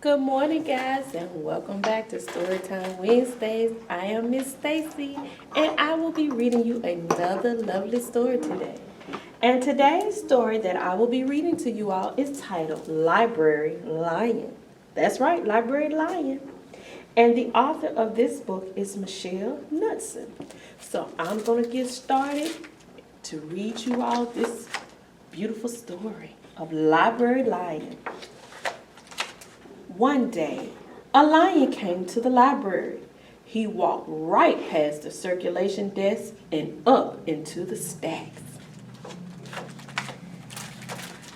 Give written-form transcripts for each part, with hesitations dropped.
Good morning, guys, and welcome back to Storytime Wednesdays. I am Miss Stacy, and I will be reading you another lovely story today. And today's story that I will be reading to you all is titled Library Lion. That's right, Library Lion. And the author of this book is Michelle Knudsen. So I'm going to get started to read you all this beautiful story of Library Lion. One day, a lion came to the library. He walked right past the circulation desk and up into the stacks.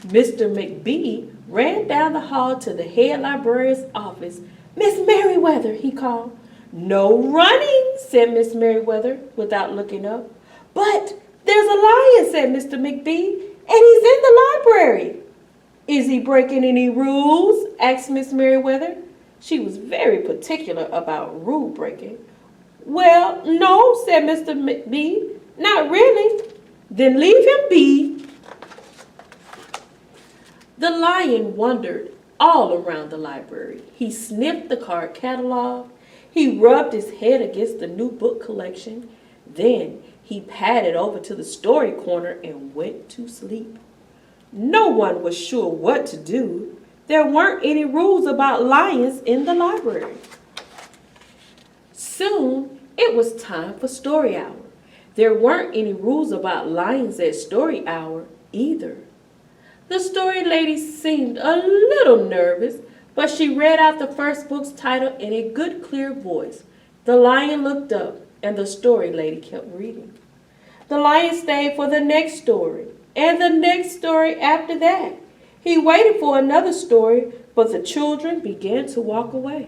Mr. McBee ran down the hall to the head librarian's office. "Miss Merriweather," he called. "No running," said Miss Merriweather without looking up. "But there's a lion," said Mr. McBee, "and he's in the library." "Is he breaking any rules?" asked Miss Merriweather. She was very particular about rule breaking. "Well, no," said Mr. McBee, "not really." "Then leave him be." The lion wandered all around the library. He sniffed the card catalog. He rubbed his head against the new book collection. Then he padded over to the story corner and went to sleep. No one was sure what to do. There weren't any rules about lions in the library. Soon, it was time for story hour. There weren't any rules about lions at story hour either. The story lady seemed a little nervous, but she read out the first book's title in a good, clear voice. The lion looked up, and the story lady kept reading. The lion stayed for the next story, and the next story after that. He waited for another story, but the children began to walk away.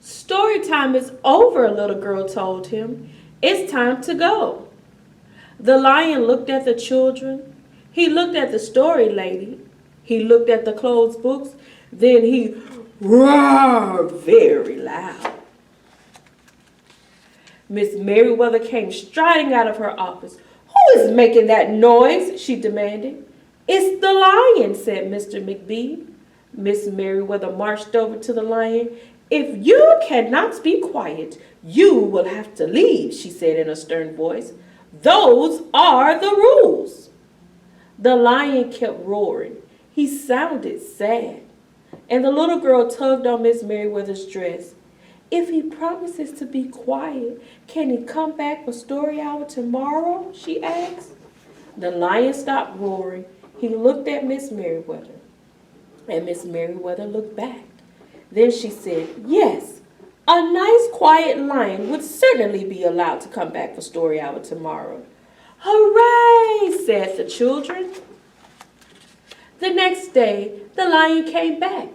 "Story time is over," a little girl told him. "It's time to go." The lion looked at the children. He looked at the story lady. He looked at the closed books. Then he roared very loud. Miss Merriweather came striding out of her office. "Who is making that noise?" she demanded. "It's the lion," said Mr. McBee. Miss Merriweather marched over to the lion. "If you cannot be quiet, you will have to leave," she said in a stern voice. "Those are the rules." The lion kept roaring. He sounded sad. And the little girl tugged on Miss Merriweather's dress. "If he promises to be quiet, can he come back for story hour tomorrow?" she asked. The lion stopped roaring. He looked at Miss Merriweather, and Miss Merriweather looked back. Then she said, "Yes, a nice quiet lion would certainly be allowed to come back for story hour tomorrow." "Hooray!" said the children. The next day, the lion came back.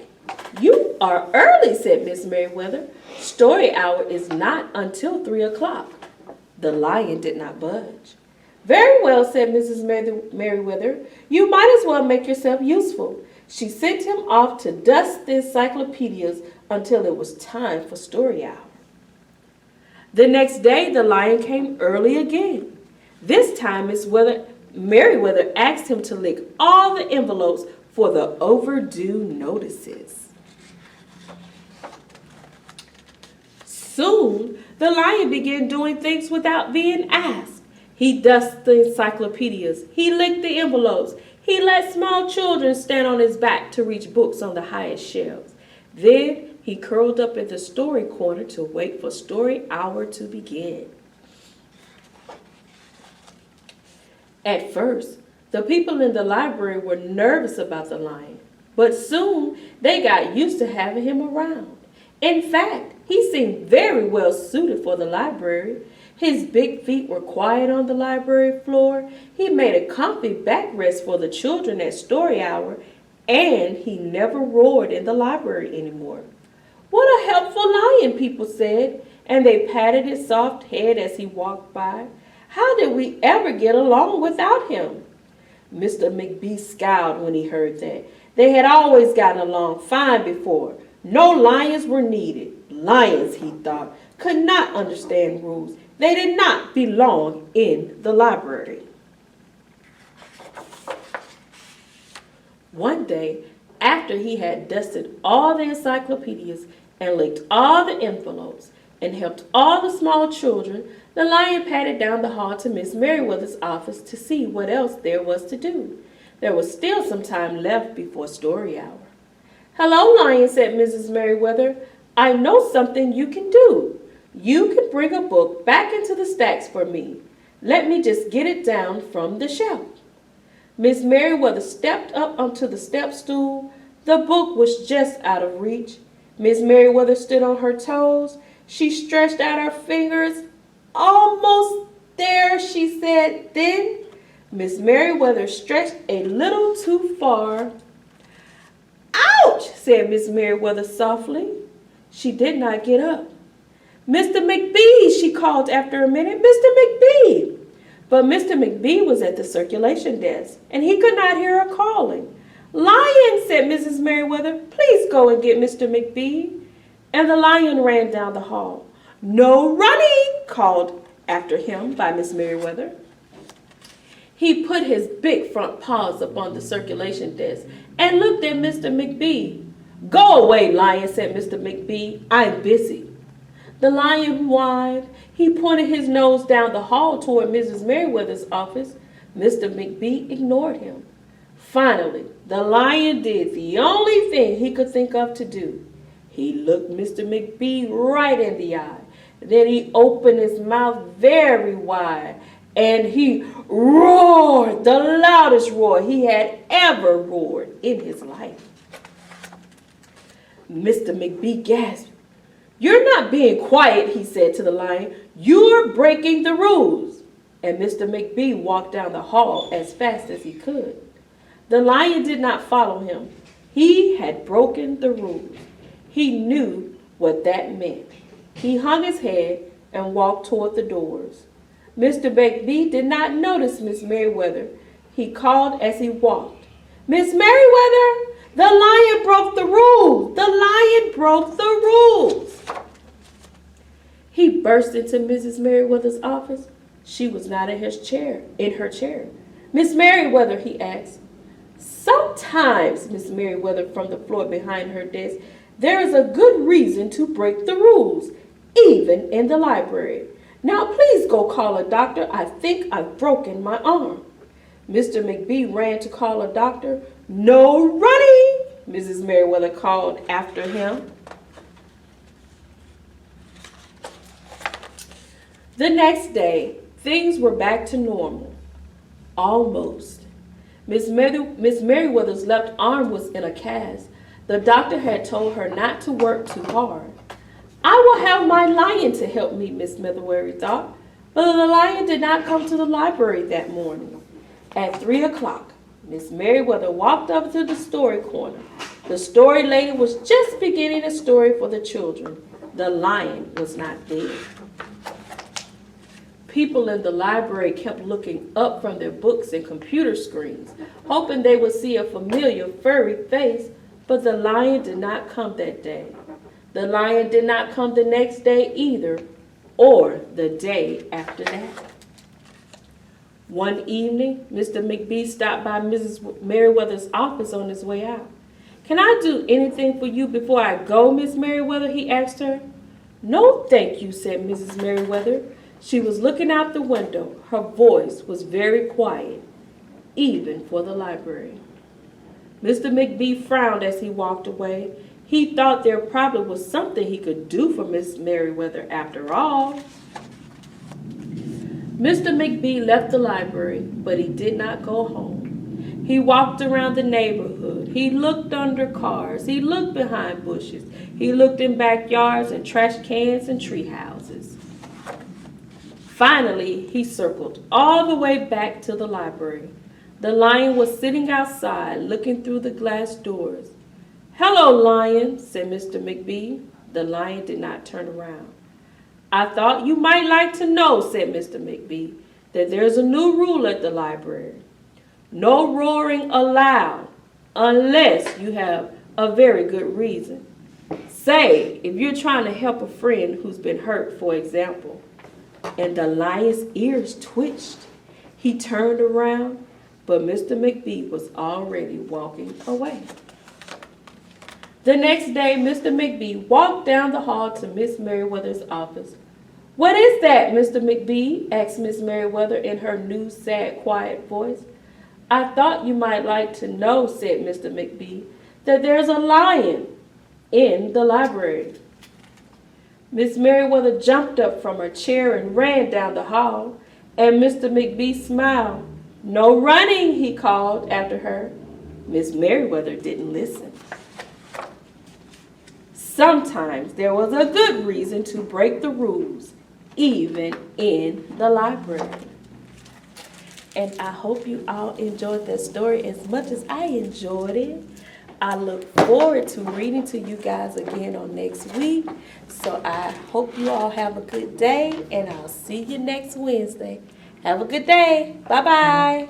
"You are early," said Miss Merriweather. "Story hour is not until 3 o'clock." The lion did not budge. "Very well," said Mrs. Merriweather. "You might as well make yourself useful." She sent him off to dust the encyclopedias until it was time for story hour. The next day, the lion came early again. This time, Miss Merriweather asked him to lick all the envelopes for the overdue notices. Soon, the lion began doing things without being asked. He dusted the encyclopedias. He licked the envelopes. He let small children stand on his back to reach books on the highest shelves. Then he curled up in the story corner to wait for story hour to begin. At first, the people in the library were nervous about the lion, but soon they got used to having him around. In fact, he seemed very well suited for the library. His big feet were quiet on the library floor. He made a comfy backrest for the children at story hour, and he never roared in the library anymore. "What a helpful lion," people said, and they patted his soft head as he walked by. "How did we ever get along without him?" Mr. McBee scowled when he heard that. They had always gotten along fine before. No lions were needed. Lions, he thought, could not understand rules. They did not belong in the library. One day, After he had dusted all the encyclopedias and licked all the envelopes and helped all the small children, the lion padded down the hall to Miss Merriweather's office to see what else there was to do. There was still some time left before story hour. "Hello, Lion," said Mrs. Merriweather. "I know something you can do. You can bring a book back into the stacks for me. Let me just get it down from the shelf." Miss Merriweather stepped up onto the step stool. The book was just out of reach. Miss Merriweather stood on her toes. She stretched out her fingers. "Almost there," she said. Then Miss Merriweather stretched a little too far. "Ouch!" said Miss Merriweather softly. She did not get up. "Mr. McBee," she called after a minute. "Mr. McBee." But Mr. McBee was at the circulation desk, and he could not hear her calling. "Lion," said Mrs. Merriweather, "please go and get Mr. McBee." And the lion ran down the hall. "No running," called after him by Miss Merriweather. He put his big front paws upon the circulation desk and looked at Mr. McBee. "Go away, Lion," said Mr. McBee. "I'm busy." The lion whined. He pointed his nose down the hall toward Mrs. Merriweather's office. Mr. McBee ignored him. Finally, the lion did the only thing he could think of to do. He looked Mr. McBee right in the eye. Then he opened his mouth very wide, and he roared the loudest roar he had ever roared in his life. Mr. McBee gasped. "You're not being quiet," he said to the lion. "You're breaking the rules." And Mr. McBee walked down the hall as fast as he could. The lion did not follow him. He had broken the rules. He knew what that meant. He hung his head and walked toward the doors. Mr. McBee did not notice Miss Merriweather. He called as he walked, "Miss Merriweather, the lion broke the rules! The lion broke the rules!" He burst into Mrs. Merriweather's office. She was not in her chair. "Miss Merriweather," he asked. "Sometimes, Miss Merriweather," from the floor behind her desk, "there is a good reason to break the rules, even in the library. Now please go call a doctor. I think I've broken my arm." Mr. McBee ran to call a doctor. "No running," Mrs. Merriweather called after him. The next day, things were back to normal. Almost. Miss Merriweather's left arm was in a cast. The doctor had told her not to work too hard. "I will have my lion to help me," Miss Merriweather thought. But the lion did not come to the library that morning. At 3 o'clock, Miss Merriweather walked up to the story corner. The story lady was just beginning a story for the children. The lion was not there. People in the library kept looking up from their books and computer screens, hoping they would see a familiar furry face, but the lion did not come that day. The lion did not come the next day either, or the day after that. One evening, Mr. McBee stopped by Mrs. Merriweather's office on his way out. "Can I do anything for you before I go, Miss Merriweather?" he asked her. "No, thank you," said Mrs. Merriweather. She was looking out the window. Her voice was very quiet, even for the library. Mr. McBee frowned as he walked away. He thought there probably was something he could do for Miss Merriweather after all. Mr. McBee left the library, but he did not go home. He walked around the neighborhood. He looked under cars. He looked behind bushes. He looked in backyards and trash cans and tree houses. Finally, he circled all the way back to the library. The lion was sitting outside, looking through the glass doors. "Hello, Lion," said Mr. McBee. The lion did not turn around. "I thought you might like to know," said Mr. McBee, "that there's a new rule at the library. No roaring allowed unless you have a very good reason. Say, if you're trying to help a friend who's been hurt, for example." And the lion's ears twitched. He turned around, but Mr. McBee was already walking away. The next day, Mr. McBee walked down the hall to Miss Merriweather's office. "What is that, Mr. McBee?" asked Miss Merriweather in her new, sad, quiet voice. "I thought you might like to know," said Mr. McBee, "that there's a lion in the library." Miss Merriweather jumped up from her chair and ran down the hall, and Mr. McBee smiled. "No running," he called after her. Miss Merriweather didn't listen. Sometimes there was a good reason to break the rules, even in the library. And I hope you all enjoyed that story as much as I enjoyed it. I look forward to reading to you guys again on next week. So I hope you all have a good day, and I'll see you next Wednesday. Have a good day. Bye-bye.